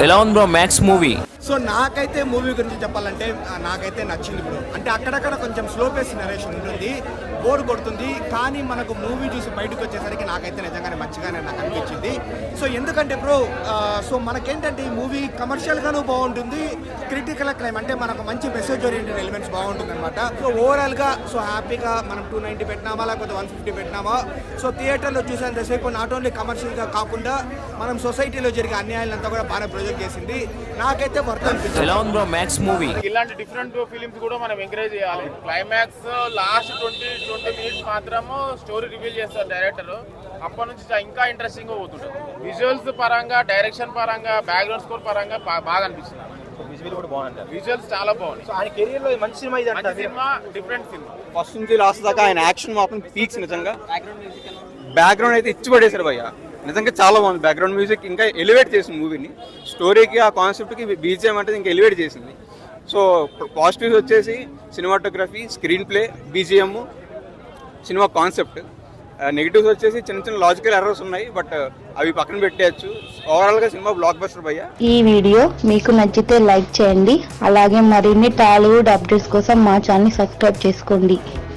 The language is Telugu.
ఎలా ఉంది బ్రో మ్యాక్స్ మూవీ? సో నాకైతే మూవీ గురించి చెప్పాలంటే నాకైతే నచ్చింది బ్రో. అంటే అక్కడక్కడ కొంచెం స్లో పేస్ నరేషన్ ఉంటుంది, బోర్ కొడుతుంది. కానీ మనకు మూవీ చూసి బయటకు వచ్చేసరికి నాకైతే నిజంగానే మంచిగానే నాకు అనిపించింది. సో ఎందుకంటే బ్రో సో మనకేంటంటే ఈ మూవీ కమర్షియల్గాను బాగుంటుంది, క్రిటికల్ క్రైమ్ అంటే మనకు మంచి మెసేజ్ ఓరియంటెడ్ ఎలిమెంట్స్ బాగుంటుంది అనమాట. సో ఓవరాల్గా సో హ్యాపీగా మనం 290 పెట్టినామా లేకపోతే 150 పెట్టినామా, సో థియేటర్లో చూసేంతసేపు నాట్ ఓన్లీ కమర్షియల్గా కాకుండా మనం సొసైటీలో జరిగే అన్యాయాలంతా కూడా బాగా ప్రొజెక్ట్ చేసింది. నాకైతే వర్త్ అనిపించింది. ఎలా ఉంది బ్రో మ్యాక్స్ మూవీ? ఇలాంటి డిఫరెంట్ ఫిలిమ్స్ కూడా మనం ఎంకరేజ్ చేయాలి. క్లైమాక్స్ లాస్ట్ 20 మినిట్స్ మాత్రము స్టోరీ రివీల్ చేస్తారు డైరెక్టర్. అప్పటి నుంచి ఇంకా ఇంట్రెస్టింగ్ గా పోతుంటుంది. విజువల్స్ పరంగా, డైరెక్షన్ పరంగా, బ్యాక్గ్రౌండ్ స్కోర్ పరంగా బాగా అనిపిస్తుంది. విజువల్ కూడా బాగుంటారు, విజువల్స్ చాలా బాగుంది. సో ఆయన కెరీర్ లో మంచి సినిమా ఇది మంచి సినిమా, డిఫరెంట్ సినిమా. ఫస్ట్ నుంచి లాస్ట్ దాకా ఆయన యాక్షన్ మాత్రం పీక్స్. నిజంగా బ్యాక్గ్రౌండ్ అయితే ఇచ్చి పడేశారు భయ్య. నిజంగా చాలా బాగుంది. బ్యాక్గ్రౌండ్ మ్యూజిక్ ఇంకా ఎలివేట్ చేసింది మూవీని, స్టోరీకి ఆ కాన్సెప్ట్కి బీజిఎం అంటే ఇంకా ఎలివేట్ చేసింది. సో పాజిటివ్స్ వచ్చేసి cinematography, screen play, BGM, cinema concept. Negatives వచ్చేసి చిన్న చిన్న లాజికల్ ఎర్రర్స్ ఉన్నాయి, బట్ అవి పక్కన పెట్టేయచ్చు. ఓవరాల్గా సినిమా బ్లాక్ బస్టర్ భయ్య. ఈ వీడియో మీకు నచ్చితే లైక్ చేయండి, అలాగే మరిన్ని టాలీవుడ్ అప్డేట్స్ కోసం మా ఛానల్ సబ్స్క్రైబ్ చేసుకోండి.